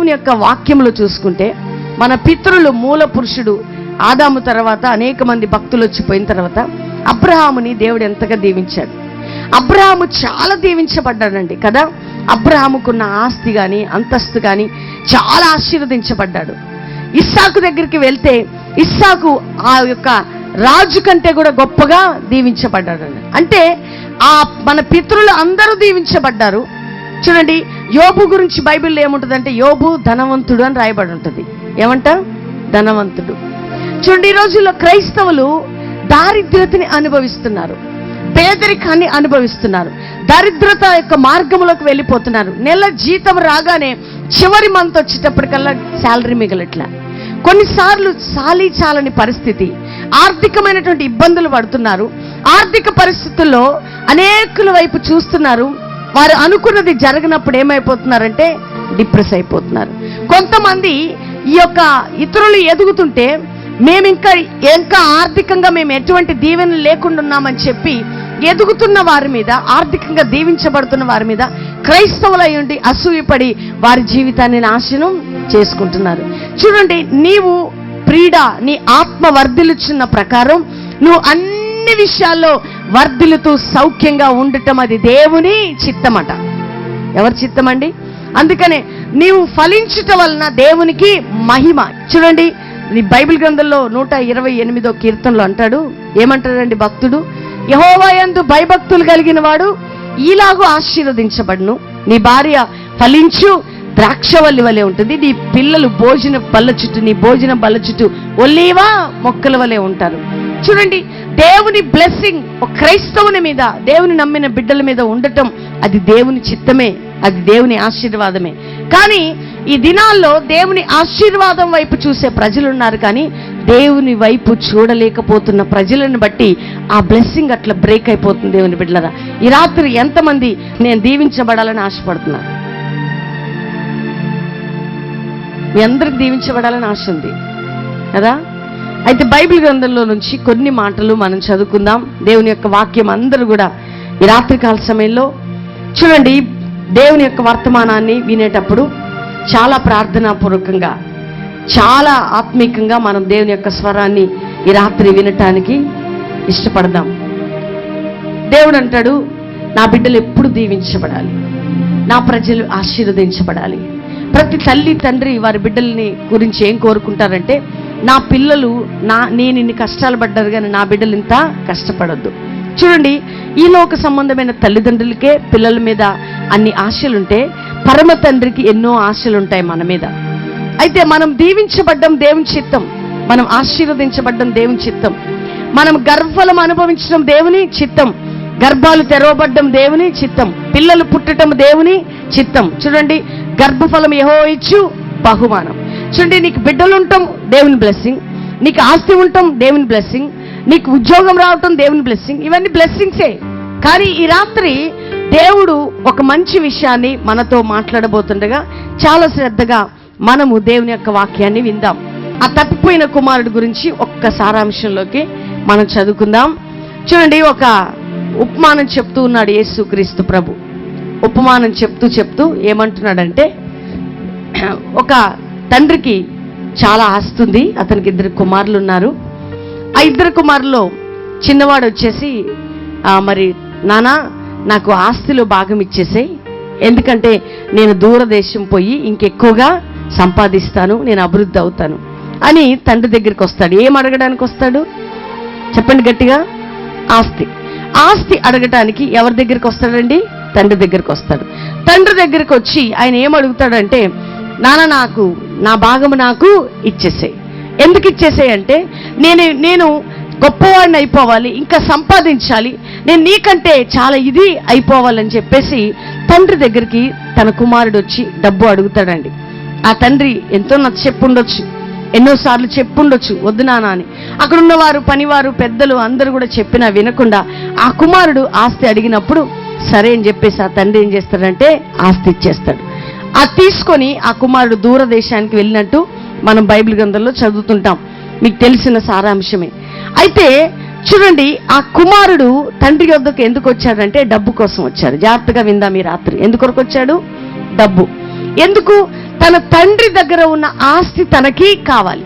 దేవుని యొక్క వాక్యంలో చూసుకుంటే మన పితరులు మూల పురుషుడు ఆదాము తర్వాత అనేక మంది భక్తులు వచ్చిపోయిన తర్వాత అబ్రహాముని దేవుడు ఎంతగా దీవించాడు. అబ్రహాము చాలా దీవించబడ్డాడండి కదా. అబ్రహాముకున్న ఆస్తి కానీ అంతస్తు కానీ చాలా ఆశీర్వదించబడ్డాడు. ఇస్సాకు దగ్గరికి వెళ్తే ఇస్సాకు ఆ యొక్క రాజు కంటే కూడా గొప్పగా దీవించబడ్డాడు. అంటే ఆ మన పితరులు అందరూ దీవించబడ్డారు. చూడండి, యోబు గురించి బైబిల్లో ఏముంటుందంటే యోబు ధనవంతుడు అని రాయబడి ఉంటుంది. ఏమంట? ధనవంతుడు. చూడండి, ఈ రోజుల్లో క్రైస్తవులు దారిద్ర్యతని అనుభవిస్తున్నారు, పేదరికాన్ని అనుభవిస్తున్నారు, దరిద్రత యొక్క మార్గంలోకి వెళ్ళిపోతున్నారు. నెల జీతం రాగానే చివరి మంత్ వచ్చేటప్పటికల్లా శాలరీ మిగలట్లా. కొన్నిసార్లు చాలని పరిస్థితి, ఆర్థికమైనటువంటి ఇబ్బందులు పడుతున్నారు. ఆర్థిక పరిస్థితుల్లో అనేకుల వైపు చూస్తున్నారు. వారు అనుకున్నది జరగనప్పుడు ఏమైపోతున్నారంటే డిప్రెస్ అయిపోతున్నారు. కొంతమంది ఈ యొక్క ఇతరులు ఎదుగుతుంటే మేము ఇంకా ఆర్థికంగా మేము ఎటువంటి దీవెన లేకుండా ఉన్నామని చెప్పి ఎదుగుతున్న వారి మీద, ఆర్థికంగా దీవించబడుతున్న వారి మీద క్రైస్తవులై ఉండి అసూయపడి వారి జీవితాన్ని నాశనం చేసుకుంటున్నారు. చూడండి, నీవు ప్రీడ నీ ఆత్మ వర్ధిల్లుచున్న ప్రకారం నువ్వు అన్ని విషయాల్లో వర్ధిల్లుతూ సౌఖ్యంగా ఉండటం అది దేవుని చిత్తమట. ఎవరి చిత్తమండి? అందుకనే నీవు ఫలించుట వలన దేవునికి మహిమ. చూడండి, నీ బైబిల్ గ్రంథంలో 128వ కీర్తనలో అంటాడు, ఏమంటాడండి భక్తుడు? యెహోవా యందు భయభక్తులు కలిగిన వాడు ఈలాగూ ఆశీర్వదించబడును. నీ భార్య ఫలించు ద్రాక్షవల్లి వలె ఉంటుంది, నీ పిల్లలు భోజన బల్ల చుట్టూ, నీ భోజన బల్ల చుట్టూ ఒలీవ మొక్కల వలె ఉంటారు. చూడండి, దేవుని బ్లెస్సింగ్ ఒక క్రైస్తవుని మీద, దేవుని నమ్మిన బిడ్డల మీద ఉండటం అది దేవుని చిత్తమే, అది దేవుని ఆశీర్వాదమే. కానీ ఈ దినాల్లో దేవుని ఆశీర్వాదం వైపు చూసే ప్రజలు ఉన్నారు, కానీ దేవుని వైపు చూడలేకపోతున్న ప్రజలను బట్టి ఆ బ్లెస్సింగ్ అట్లా బ్రేక్ అయిపోతుంది. దేవుని బిడ్డలారా, ఈ రాత్రి ఎంతమంది నేను దీవించబడాలని ఆశపడుతున్నారు? మీ అందరికి దీవించబడాలని ఆశ ఉంది కదా. అయితే బైబిల్ గ్రంథంలో నుంచి కొన్ని మాటలు మనం చదువుకుందాం. దేవుని యొక్క వాక్యం అందరూ కూడా ఈ రాత్రికాల సమయంలో చూడండి, దేవుని యొక్క వర్తమానాన్ని వినేటప్పుడు చాలా ప్రార్థనాపూర్వకంగా, చాలా ఆత్మీకంగా మనం దేవుని యొక్క స్వరాన్ని ఈ రాత్రి వినటానికి ఇష్టపడదాం. దేవుడు అంటాడు, నా బిడ్డలు ఎప్పుడు దీవించబడాలి, నా ప్రజలు ఆశీర్వదించబడాలి. ప్రతి తల్లి తండ్రి వారి బిడ్డల్ని గురించి ఏం కోరుకుంటారంటే, నా పిల్లలు నేను ఇన్ని కష్టాలు పడ్డారు కానీ నా బిడ్డలు ఇంత కష్టపడొద్దు. చూడండి, ఈ లోక సంబంధమైన తల్లిదండ్రులకే పిల్లల మీద అన్ని ఆశలుంటే పరమ తండ్రికి ఎన్నో ఆశలు ఉంటాయి మన మీద. అయితే మనం దీవించబడ్డం దేవుని చిత్తం, మనం ఆశీర్వదించబడ్డం దేవుని చిత్తం, మనం గర్భఫలం అనుభవించడం దేవుని చిత్తం, గర్భాలు తెరవబడ్డం దేవుని చిత్తం, పిల్లలు పుట్టడం దేవుని చిత్తం. చూడండి, గర్భఫలం యెహోవా ఇచ్చు బహుమానం. చూడండి, నీకు బిడ్డలు ఉండటం దేవుని బ్లెస్సింగ్, నీకు ఆస్తి ఉండటం దేవుని బ్లెస్సింగ్, నీకు ఉద్యోగం రావటం దేవుని బ్లెస్సింగ్, ఇవన్నీ బ్లెస్సింగ్సే. కానీ ఈ రాత్రి దేవుడు ఒక మంచి విషయాన్ని మనతో మాట్లాడబోతుండగా చాలా శ్రద్ధగా మనము దేవుని యొక్క వాక్యాన్ని విందాం. ఆ తప్పిపోయిన కుమారుడు గురించి ఒక్క సారాంశంలోకి మనం చదువుకుందాం. చూడండి, ఒక ఉపమానం చెప్తూ ఉన్నాడు యేసుక్రీస్తు ప్రభు. ఉపమానం చెప్తూ ఏమంటున్నాడంటే, ఒక తండ్రికి చాలా ఆస్తి ఉంది, అతనికి 2 కుమారులు ఉన్నారు. ఆ 2 కుమారుల్లో చిన్నవాడు వచ్చేసి, మరి నాన్న నాకు ఆస్తిలో భాగం ఇచ్చేసేయి, ఎందుకంటే నేను దూరదేశం పోయి ఇంకెక్కువగా సంపాదిస్తాను, నేను అభివృద్ధి అవుతాను అని తండ్రి దగ్గరికి వస్తాడు. ఏం అడగడానికి వస్తాడు చెప్పండి గట్టిగా? ఆస్తి అడగటానికి ఎవరి దగ్గరికి వస్తాడండి? తండ్రి దగ్గరికి వస్తాడు. తండ్రి దగ్గరికి వచ్చి ఆయన ఏం అడుగుతాడంటే, నాన్న నాకు నా భాగము నాకు ఇచ్చేసేయి. ఎందుకు ఇచ్చేసేయి అంటే, నేను గొప్పవాడిని అయిపోవాలి, ఇంకా సంపాదించాలి, నేను నీకంటే చాలా ఇది అయిపోవాలని చెప్పేసి తండ్రి దగ్గరికి తన కుమారుడు వచ్చి డబ్బు అడుగుతాడండి. ఆ తండ్రి ఎంతో చెప్పుండొచ్చు, ఎన్నోసార్లు చెప్పుండొచ్చు వద్దు నాన్న అని. అక్కడ ఉన్నవారు, పనివారు, పెద్దలు అందరూ కూడా చెప్పినా వినకుండా ఆ కుమారుడు ఆస్తి అడిగినప్పుడు సరే అని చెప్పేసి ఆ తండ్రి ఏం చేస్తాడంటే ఆస్తి ఇచ్చేస్తాడు. అది తీసుకొని ఆ కుమారుడు దూరదేశానికి వెళ్ళినట్టు మనం బైబిల్ గ్రంథంలో చదువుతుంటాం, మీకు తెలిసిన సారాంశమే. అయితే చూడండి, ఆ కుమారుడు తండ్రి వద్దకు ఎందుకు వచ్చాడంటే డబ్బు కోసం వచ్చాడు. జాగ్రత్తగా విందాం ఈ రాత్రి. ఎందుకొరకు వచ్చాడు? డబ్బు. ఎందుకు? తన తండ్రి దగ్గర ఉన్న ఆస్తి తనకి కావాలి.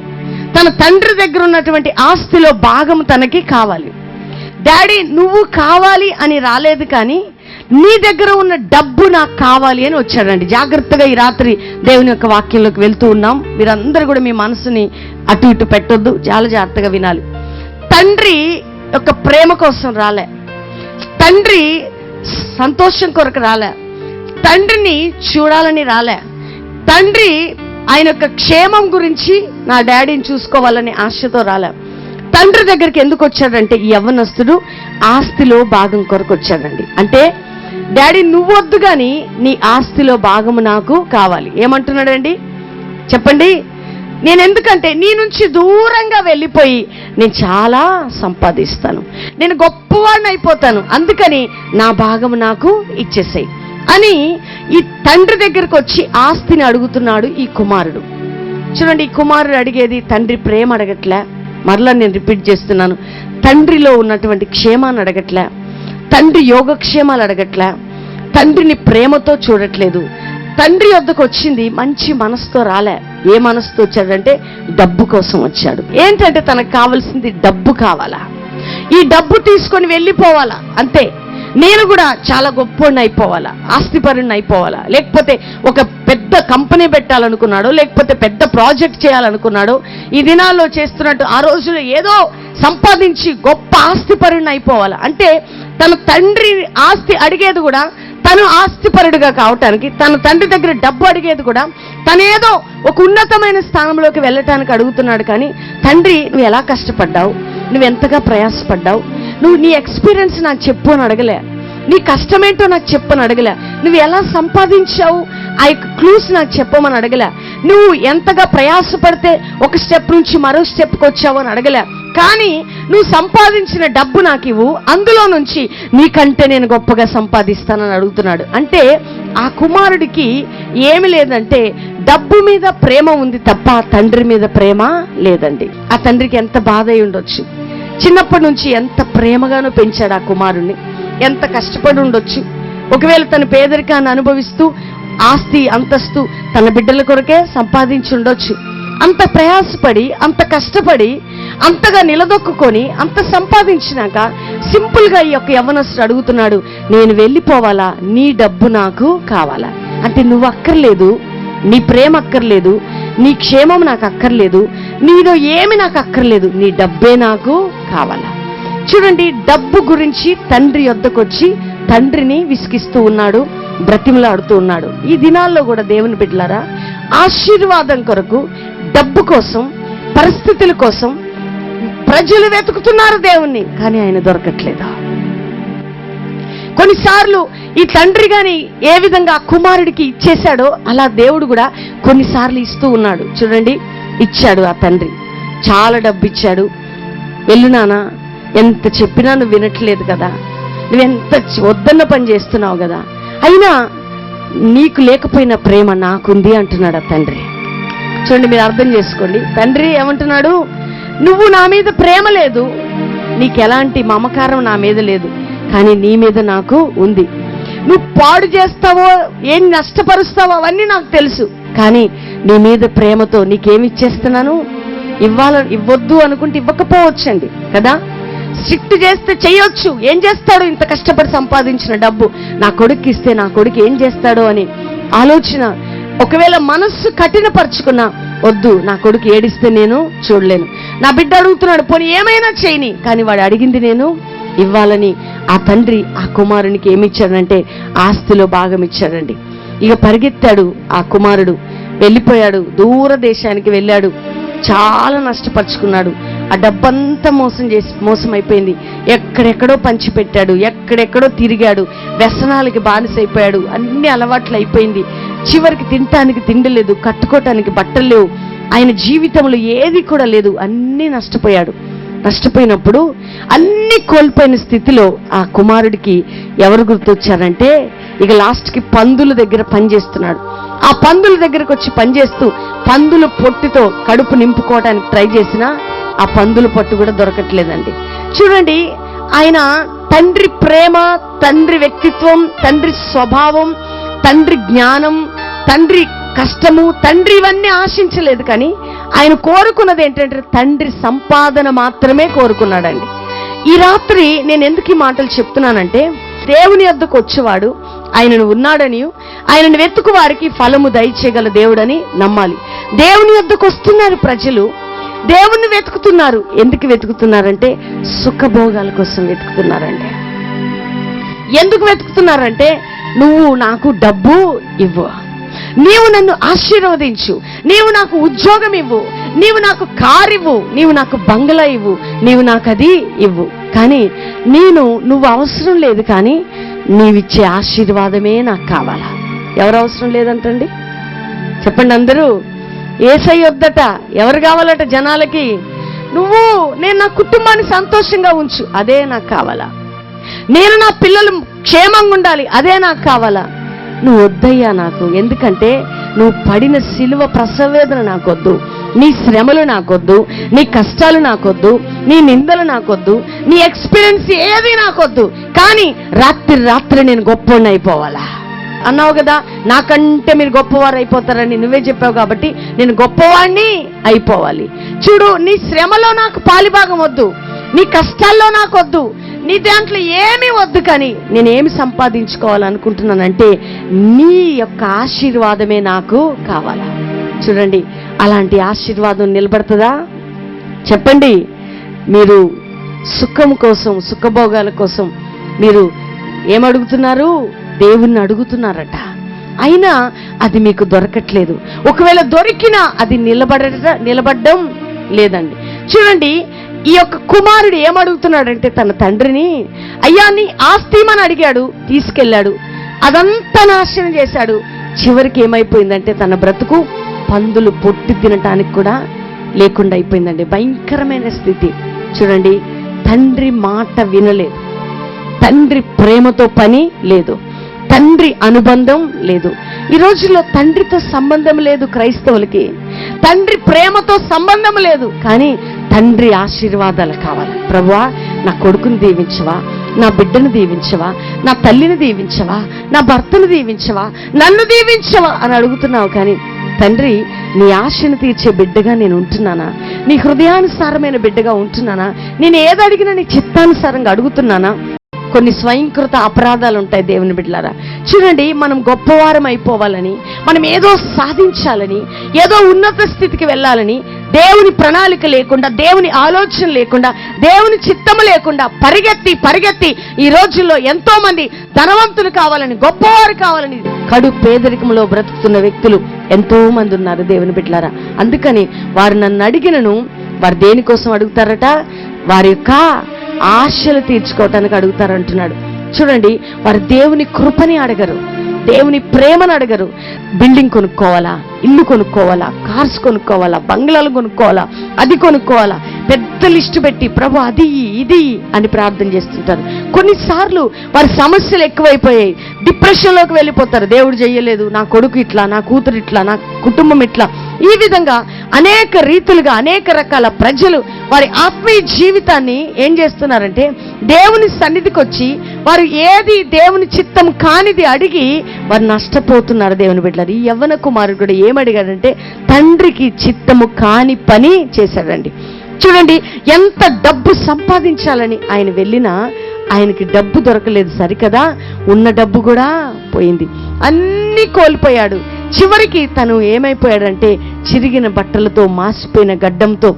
తన తండ్రి దగ్గర ఉన్నటువంటి ఆస్తిలో భాగం తనకి కావాలి. డాడీ నువ్వు కావాలి అని రాలేదు, కానీ నీ దగ్గర ఉన్న డబ్బు నాకు కావాలి అని వచ్చాడండి. జాగ్రత్తగా ఈ రాత్రి దేవుని యొక్క వాక్యంలోకి వెళ్తూ ఉన్నాం. మీరందరూ కూడా మీ మనసుని అటు ఇటు పెట్టొద్దు, చాలా జాగ్రత్తగా వినాలి. తండ్రి యొక్క ప్రేమ కోసం రాలే, తండ్రి సంతోషం కొరకు రాలే, తండ్రిని చూడాలని రాలే, తండ్రి ఆయన యొక్క క్షేమం గురించి నా డాడీని చూసుకోవాలని ఆశతో రాలే. తండ్రి దగ్గరికి ఎందుకు వచ్చాడంటే ఈ యవ్వనస్తుడు ఆస్తిలో భాగం కొరకు వచ్చాడండి. అంటే డాడీ నువ్వొద్దు కానీ నీ ఆస్తిలో భాగము నాకు కావాలి. ఏమంటున్నాడండి చెప్పండి? నేను ఎందుకంటే నీ నుంచి దూరంగా వెళ్ళిపోయి నేను చాలా సంపాదిస్తాను, నేను గొప్పవాడిని అయిపోతాను, అందుకని నా భాగము నాకు ఇచ్చేసేయి అని ఈ తండ్రి దగ్గరకు వచ్చి ఆస్తిని అడుగుతున్నాడు ఈ కుమారుడు. చూడండి, ఈ కుమారుడు అడిగేది తండ్రి ప్రేమ అడగట్లే. మరలా నేను రిపీట్ చేస్తున్నాను, తండ్రిలో ఉన్నటువంటి క్షేమాన్ని అడగట్లే, తండ్రి యోగక్షేమాలు అడగట్లే, తండ్రిని ప్రేమతో చూడట్లేదు. తండ్రి వద్దకు వచ్చింది మంచి మనసుతో రాలే. ఏ మనసుతో వచ్చాడంటే డబ్బు కోసం వచ్చాడు. ఏంటంటే తనకు కావాల్సింది డబ్బు కావాలా, ఈ డబ్బు తీసుకొని వెళ్ళిపోవాలా, అంతే. నేను కూడా చాలా గొప్పవాడిని అయిపోవాలా, ఆస్తిపరుని అయిపోవాలా, లేకపోతే ఒక పెద్ద కంపెనీ పెట్టాలనుకున్నాడు, లేకపోతే పెద్ద ప్రాజెక్ట్ చేయాలనుకున్నాడు. ఈ దినాల్లో చేస్తున్నట్టు ఆ రోజుల్లో ఏదో సంపాదించి గొప్ప ఆస్తిపరుని అయిపోవాలా. అంటే తన తండ్రి ఆస్తి అడిగేది కూడా తను ఆస్తిపరుడుగా కావటానికి, తన తండ్రి దగ్గర డబ్బు అడిగేది కూడా తనేదో ఒక ఉన్నతమైన స్థానంలోకి వెళ్ళటానికి అడుగుతున్నాడు. కానీ తండ్రి నువ్వు ఎలా కష్టపడ్డావు, నువ్వు ఎంతగా ప్రయాసపడ్డావు, నువ్వు నీ ఎక్స్పీరియన్స్ నాకు చెప్పు అని అడగలే, నీ కష్టమేంటో నాకు చెప్పని అడగలే, నువ్వు ఎలా సంపాదించావు ఆ యొక్క క్లూస్ నాకు చెప్పమని అడగలే, నువ్వు ఎంతగా ప్రయాసపడితే ఒక స్టెప్ నుంచి మరో స్టెప్కి వచ్చావు అని అడగలే. కానీ నువ్వు సంపాదించిన డబ్బు నాకు ఇవ్వు, అందులో నుంచి నీకంటే నేను గొప్పగా సంపాదిస్తానని అడుగుతున్నాడు. అంటే ఆ కుమారుడికి ఏమి లేదంటే డబ్బు మీద ప్రేమ ఉంది తప్ప తండ్రి మీద ప్రేమ లేదండి. ఆ తండ్రికి ఎంత బాధ అయి ఉండొచ్చు, చిన్నప్పటి నుంచి ఎంత ప్రేమగానో పెంచాడు ఆ కుమారుణ్ణి, ఎంత కష్టపడి ఉండొచ్చు. ఒకవేళ తన పేదరికాన్ని అనుభవిస్తూ ఆస్తి అంతస్తు తన బిడ్డల కొరకే సంపాదించి ఉండొచ్చు. అంత ప్రయాసపడి, అంత కష్టపడి, అంతగా నిలదొక్కుని, అంత సంపాదించినాక సింపుల్గా ఈ యొక్క యవ్వనస్తుడు అడుగుతున్నాడు, నేను వెళ్ళిపోవాలా, నీ డబ్బు నాకు కావాలా. అంటే నువ్వు అక్కర్లేదు, నీ ప్రేమ అక్కర్లేదు, నీ క్షేమం నాకు అక్కర్లేదు, నీలో ఏమి నాకు అక్కర్లేదు, నీ డబ్బే నాకు కావాలా. చూడండి, డబ్బు గురించి తండ్రి వద్దకొచ్చి తండ్రిని విసిగిస్తూ ఉన్నాడు, బ్రతిమలాడుతూ ఉన్నాడు. ఈ దినాల్లో కూడా దేవుని బిడ్డలారా, ఆశీర్వాదం కొరకు డబ్బు కోసం, పరిస్థితుల కోసం ప్రజలు వెతుకుతున్నారు దేవుణ్ణి, కానీ ఆయన దొరకట్లేదా? కొన్నిసార్లు ఈ తండ్రి గాని ఏ విధంగా కుమారుడికి ఇచ్చేశాడో అలా దేవుడు కూడా కొన్నిసార్లు ఇస్తూ ఉన్నాడు. చూడండి, ఇచ్చాడు ఆ తండ్రి, చాలా డబ్బు ఇచ్చాడు. వెళ్ళు నాన్న, ఎంత చెప్పినా నువ్వు వినట్లేదు కదా, నువ్వెంత వద్దన్న పని చేస్తున్నావు కదా, అయినా నీకు లేకపోయిన ప్రేమ నాకుంది అంటున్నాడు ఆ తండ్రి. చూడండి, మీరు అర్థం చేసుకోండి. తండ్రి ఏమంటున్నాడు, నువ్వు నా మీద ప్రేమ లేదు, నీకు ఎలాంటి మమకారం నా మీద లేదు, కానీ నీ మీద నాకు ఉంది. నువ్వు పాడు చేస్తావో, ఏం నష్టపరుస్తావో అవన్నీ నాకు తెలుసు, కానీ నీ మీద ప్రేమతో నీకేమి ఇచ్చేస్తున్నాను, ఇవ్వద్దు అనుకుంటే ఇవ్వకపోవచ్చండి కదా. స్ట్రిక్ట్ చేస్తే చెయ్యొచ్చు, ఏం చేస్తాడు ఇంత కష్టపడి సంపాదించిన డబ్బు నా కొడుకు ఇస్తే నా కొడుకు ఏం చేస్తాడో అని ఆలోచన. ఒకవేళ మనస్సు కఠినపరుచుకున్నా, వద్దు నా కొడుకు ఏడిస్తే నేను చూడలేను, నా బిడ్డ అడుగుతున్నాడు పోనీ ఏమైనా చేయని, కానీ వాడు అడిగింది నేను ఇవ్వాలని ఆ తండ్రి ఆ కుమారునికి ఏమి ఇచ్చాడంటే ఆస్తిలో భాగం ఇచ్చాడండి. ఇక పరిగెత్తాడు ఆ కుమారుడు, వెళ్ళిపోయాడు, దూర దేశానికి వెళ్ళాడు, చాలా నష్టపరుచుకున్నాడు. ఆ డబ్బంతా మోసం అయిపోయింది. ఎక్కడెక్కడో పంచిపెట్టాడు, ఎక్కడెక్కడో తిరిగాడు, వ్యసనాలకి బానిసైపోయాడు, అన్ని అలవాట్లు అయిపోయింది. చివరికి తినటానికి తిండి లేదు, కట్టుకోవటానికి బట్టలు లేవు, ఆయన జీవితంలో ఏది కూడా లేదు, అన్నీ నష్టపోయాడు. నష్టపోయినప్పుడు అన్ని కోల్పోయిన స్థితిలో ఆ కుమారుడికి ఎవరు గుర్తొచ్చారంటే, ఇక లాస్ట్కి పందుల దగ్గర పనిచేస్తున్నాడు. ఆ పందుల దగ్గరకు వచ్చి పనిచేస్తూ పందుల పొట్టుతో కడుపు నింపుకోవడానికి ట్రై చేసినా ఆ పందుల పట్టు కూడా దొరకట్లేదండి. చూడండి, ఆయన తండ్రి ప్రేమ, తండ్రి వ్యక్తిత్వం, తండ్రి స్వభావం, తండ్రి జ్ఞానం, తండ్రి కష్టము, తండ్రి ఇవన్నీ ఆశించలేదు. కానీ ఆయన కోరుకున్నది ఏంటంటే తండ్రి సంపాదన మాత్రమే కోరుకున్నాడండి. ఈ రాత్రి నేను ఎందుకు ఈ మాటలు చెప్తున్నానంటే, దేవుని యొద్దకు వచ్చేవాడు ఆయనను ఉన్నాడని, ఆయనను వెతుకు వారికి ఫలము దయచేయగల దేవుడని నమ్మాలి. దేవుని యొద్దకు వస్తున్నారు ప్రజలు, దేవుణ్ణి వెతుకుతున్నారు. ఎందుకు వెతుకుతున్నారంటే సుఖభోగాల కోసం వెతుకుతున్నారండి. ఎందుకు వెతుకుతున్నారంటే, నువ్వు నాకు డబ్బు ఇవ్వు, నీవు నన్ను ఆశీర్వదించు, నీవు నాకు ఉద్యోగం ఇవ్వు, నీవు నాకు కారు ఇవ్వు, నీవు నాకు బంగ్లా ఇవ్వు, నీవు నాకు అది ఇవ్వు. కానీ నువ్వు అవసరం లేదు, కానీ నీవిచ్చే ఆశీర్వాదమే నాకు కావాలా. ఎవరు అవసరం లేదంటండి? చెప్పండి అందరూ. యేసయ్య వద్దట ఎవరు కావాలట జనాలకి? నేను నా కుటుంబాన్ని సంతోషంగా ఉంచు, అదే నాకు కావాలా. నేను నా పిల్లలు క్షేమంగా ఉండాలి, అదే నాకు కావాలా. నువ్వు వద్దయ్యా నాకు, ఎందుకంటే నువ్వు పడిన సిలువ ప్రసవేదన నాకొద్దు, నీ శ్రమలు నాకొద్దు, నీ కష్టాలు నాకొద్దు, నీ నిందలు నాకొద్దు, నీ ఎక్స్పీరియన్స్ ఏది నాకొద్దు, కానీ రాత్రి నేను గొప్పవాడిని అయిపోవాలా అన్నావు కదా. నాకంటే మీరు గొప్పవారు అయిపోతారని నువ్వే చెప్పావు, కాబట్టి నేను గొప్పవాడిని అయిపోవాలి. చూడు, నీ శ్రమలో నాకు పాలిభాగం వద్దు, నీ కష్టాల్లో నాకు వద్దు, నీ దాంట్లో ఏమీ వద్దు, కానీ నేనేమి సంపాదించుకోవాలనుకుంటున్నానంటే నీ యొక్క ఆశీర్వాదమే నాకు కావాలా. చూడండి, అలాంటి ఆశీర్వాదం నిలబడుతుందా? చెప్పండి. మీరు సుఖం కోసం, సుఖభోగాల కోసం మీరు ఏమడుగుతున్నారు? దేవుణ్ణి అడుగుతున్నారట. అయినా అది మీకు దొరకట్లేదు. ఒకవేళ దొరికినా అది నిలబడడం లేదండి. చూడండి, ఈ యొక్క కుమారుడు ఏమడుగుతున్నాడంటే తన తండ్రిని, అయ్యా నీ ఆస్తిమని అడిగాడు, తీసుకెళ్ళాడు, అదంతా నాశనం చేశాడు. చివరికి ఏమైపోయిందంటే తన బ్రతుకు పందులు పొట్టి తినటానికి కూడా లేకుండా అయిపోయిందండి. భయంకరమైన స్థితి. చూడండి, తండ్రి మాట వినలేదు, తండ్రి ప్రేమతో పని లేదు, తండ్రి అనుబంధం లేదు. ఈ రోజుల్లో తండ్రితో సంబంధం లేదు క్రైస్తవులకి, తండ్రి ప్రేమతో సంబంధం లేదు, కానీ తండ్రి ఆశీర్వాదాలు కావాలి. ప్రభువా, నా కొడుకుని దీవించవా, నా బిడ్డను దీవించవా, నా తల్లిని దీవించవా, నా భర్తను దీవించవా, నన్ను దీవించవా అని అడుగుతున్నావు. కానీ తండ్రి, నీ ఆశను తీర్చే బిడ్డగా నేను ఉంటున్నానా? నీ హృదయానుసారమైన బిడ్డగా ఉంటున్నానా? నేను ఏది అడిగినా నీ చిత్తానుసారంగా అడుగుతున్నానా? కొన్ని స్వయంకృత అపరాధాలు ఉంటాయి దేవుని బిడ్డలారా. చూడండి, మనం గొప్పవారం అయిపోవాలని, మనం ఏదో సాధించాలని, ఏదో ఉన్నత స్థితికి వెళ్ళాలని దేవుని ప్రణాళిక లేకుండా, దేవుని ఆలోచన లేకుండా, దేవుని చిత్తము లేకుండా పరిగెత్తి ఈ రోజుల్లో ఎంతో మంది ధనవంతులు కావాలని, గొప్పవారు కావాలని కడు పేదరికంలో బ్రతుకుతున్న వ్యక్తులు ఎంతో మంది ఉన్నారు దేవుని బిడ్డలారా. అందుకని వారు నన్ను అడిగినను, వారు దేనికోసం అడుగుతారట? వారి యొక్క ఆశలు తీర్చుకోవటానికి అడుగుతారంటున్నాడు. చూడండి, వారు దేవుని కృపని అడగరు, దేవుని ప్రేమను అడగరు. బిల్డింగ్ కొనుక్కోవాలా, ఇల్లు కొనుక్కోవాలా, కార్స్ కొనుక్కోవాలా, బంగ్లాలు కొనుక్కోవాలా, అది కొనుక్కోవాలా, పెద్ద లిస్టు పెట్టి ప్రభు అది ఇది అని ప్రార్థన చేస్తుంటారు. కొన్నిసార్లు వారి సమస్యలు ఎక్కువైపోయాయి, డిప్రెషన్లోకి వెళ్ళిపోతారు. దేవుడు చెయ్యలేదు, నా కొడుకు ఇట్లా, నా కూతురు ఇట్లా, నా కుటుంబం ఇట్లా. ఈ విధంగా అనేక రీతులుగా అనేక రకాల ప్రజలు వారి ఆత్మీయ జీవితాన్ని ఏం చేస్తున్నారంటే, దేవుని సన్నిధికి వచ్చి వారు ఏది దేవుని చిత్తం కానిది అడిగి వారు నష్టపోతున్నారు దేవుని బిడ్డలారు. ఈ యవ్వన కుమారుడు కూడా ఏమడిగాడంటే తండ్రికి చిత్తము కాని పని చేశాడండి. చూడండి, ఎంత డబ్బు సంపాదించాలని ఆయన వెళ్ళినా ఆయనకి డబ్బు దొరకలేదు. సరికదా, ఉన్న డబ్బు కూడా పోయింది, అన్నీ కోల్పోయాడు. చివరికి తను ఏమైపోయాడంటే చిరిగిన బట్టలతో, మాసిపోయిన గడ్డంతో,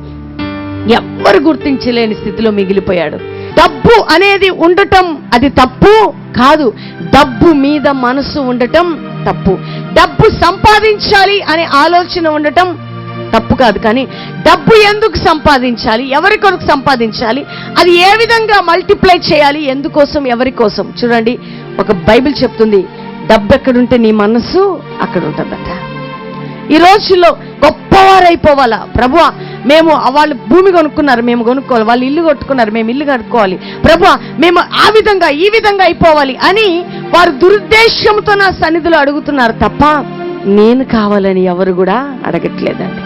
ఎవ్వరు గుర్తించలేని స్థితిలో మిగిలిపోయాడు. డబ్బు అనేది ఉండటం అది తప్పు కాదు, డబ్బు మీద మనసు ఉండటం తప్పు. డబ్బు సంపాదించాలి అనే ఆలోచన ఉండటం తప్పు కాదు, కానీ డబ్బు ఎందుకు సంపాదించాలి, ఎవరి కొరకు సంపాదించాలి, అది ఏ విధంగా మల్టిప్లై చేయాలి, ఎందుకోసం, ఎవరి కోసం. చూడండి, ఒక బైబిల్ చెప్తుంది, డబ్బు ఎక్కడుంటే నీ మనస్సు అక్కడ ఉంటుందట. ఈ రోజుల్లో గొప్పవారైపోవాలా. ప్రభువా, మేము వాళ్ళు భూమి కొనుక్కున్నారు, మేము కొనుక్కోవాలి, వాళ్ళు ఇల్లు కట్టుకున్నారు, మేము ఇల్లు కట్టుకోవాలి, ప్రభువా మేము ఆ విధంగా ఈ విధంగా అయిపోవాలి అని వారు దురుద్దేశంతో నా సన్నిధిలో అడుగుతున్నారు తప్ప నేను కావాలని ఎవరు కూడా అడగట్లేదండి.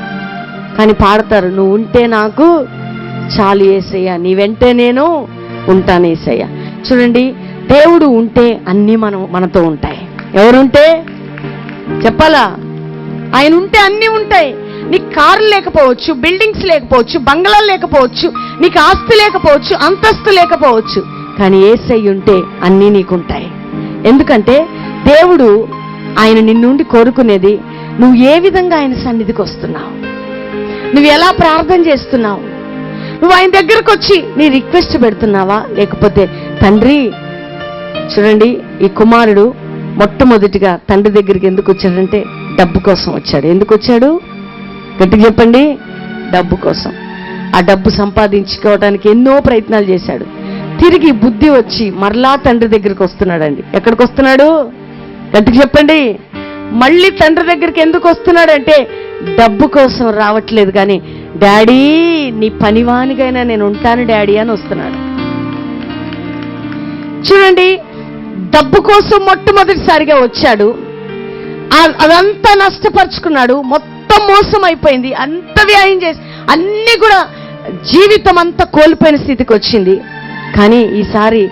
కానీ పాడతారు, నువ్వు ఉంటే నాకు చాలు యేసయ్య, నీ వెంటే నేను ఉంటాను యేసయ్య. చూడండి, దేవుడు ఉంటే అన్నీ మనతో ఉంటాయి. ఎవరుంటే చెప్పాలా? ఆయన ఉంటే అన్నీ ఉంటాయి. నీకు కార్లు లేకపోవచ్చు, బిల్డింగ్స్ లేకపోవచ్చు, బంగ్లాలు లేకపోవచ్చు, నీకు ఆస్తి లేకపోవచ్చు, అంతస్తు లేకపోవచ్చు, కానీ యేసయ్య ఉంటే అన్నీ నీకుంటాయి. ఎందుకంటే దేవుడు ఆయన నిన్నుండి కోరుకునేది నువ్వు ఏ విధంగా ఆయన సన్నిధికి వస్తున్నావు, నువ్వు ఎలా ప్రార్థన చేస్తున్నావు, నువ్వు ఆయన దగ్గరకు వచ్చి నీ రిక్వెస్ట్ పెడుతున్నావా, లేకపోతే తండ్రి. చూడండి, ఈ కుమారుడు మొట్టమొదటిగా తండ్రి దగ్గరికి ఎందుకు వచ్చాడంటే డబ్బు కోసం వచ్చాడు. ఎందుకు వచ్చాడు? గట్టిగా చెప్పండి. డబ్బు కోసం. ఆ డబ్బు సంపాదించుకోవడానికి ఎన్నో ప్రయత్నాలు చేశాడు. తిరిగి బుద్ధి వచ్చి మరలా తండ్రి దగ్గరికి వస్తున్నాడండి. ఎక్కడికి వస్తున్నాడు? గట్టిగా చెప్పండి. మళ్ళీ తండ్రి దగ్గరికి ఎందుకు వస్తున్నాడంటే డబ్బు కోసం రావట్లేదు, కానీ డాడీ నీ పనివానికైనా నేను ఉంటాను డాడీ అని వస్తున్నాడు. చూడండి, డబ్బు కోసం మొట్టమొదటిసారిగా వచ్చాడు. అదంతా నష్టపరుచుకున్నాడు, మొత్తం మోసం అయిపోయింది, అంత వ్యయం చేసి అన్నీ కూడా జీవితం అంతా కోల్పోయిన స్థితికి వచ్చింది. కానీ ఈసారి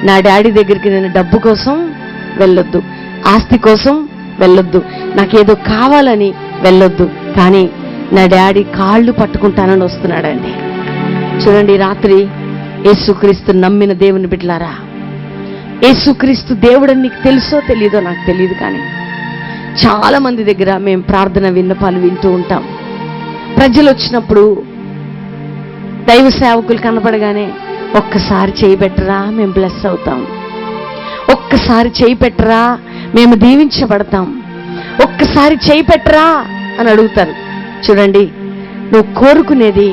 నా డాడీ దగ్గరికి నేను డబ్బు కోసం వెళ్ళొద్దు, ఆస్తి కోసం వెళ్ళొద్దు, నాకేదో కావాలని వెళ్ళొద్దు, కానీ నా డాడీ కాళ్ళు పట్టుకుంటానని వస్తున్నాడండి. చూడండి, రాత్రి యేసుక్రీస్తు నమ్మిన దేవుని బిడ్డలారా, యేసుక్రీస్తు దేవుడని నీకు తెలుసో తెలీదో నాకు తెలియదు, కానీ చాలా మంది దగ్గర మేము ప్రార్థన విన్నపాలు వింటూ ఉంటాం. ప్రజలు వచ్చినప్పుడు, దైవ సేవకులు కనపడగానే ఒక్కసారి చేయి పెట్టరా మేము బ్లెస్ అవుతాం, ఒక్కసారి చేయి పెట్టరా మేము దీవించబడతాం, ఒక్కసారి చేయి పెట్టరా అని అడుగుతారు. చూడండి, నువ్వు కోరుకునేది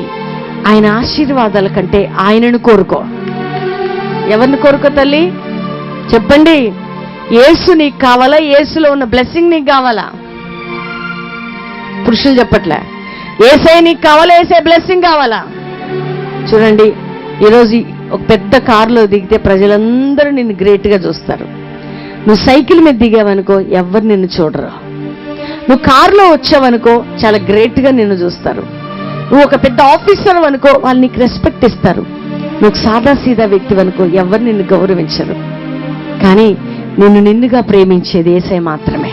ఆయన ఆశీర్వాదాల కంటే ఆయనను కోరుకో. ఎవరిని కోరుకో తల్లి? చెప్పండి. యేసు నీకు కావాలా? యేసులో ఉన్న బ్లెస్సింగ్ నీకు కావాలా? పురుషులు చెప్పట్లే. యేసయ్య నీకు కావాలా? యేసయ్య బ్లెస్సింగ్ కావాలా? చూడండి, ఈరోజు ఒక పెద్ద కారులో దిగితే ప్రజలందరూ నిన్ను గ్రేట్గా చూస్తారు. నువ్వు సైకిల్ మీద దిగావనుకో ఎవరు నిన్ను చూడరు. నువ్వు కారులో వచ్చావనుకో చాలా గ్రేట్గా నిన్ను చూస్తారు. నువ్వు ఒక పెద్ద ఆఫీసర్ అనుకో వాళ్ళు నీకు రెస్పెక్ట్ ఇస్తారు. నువ్వు సాదాసీదా వ్యక్తి అనుకో ఎవరు నిన్ను గౌరవించరు. కానీ నిన్నుగా ప్రేమించేది యేసయ్య మాత్రమే.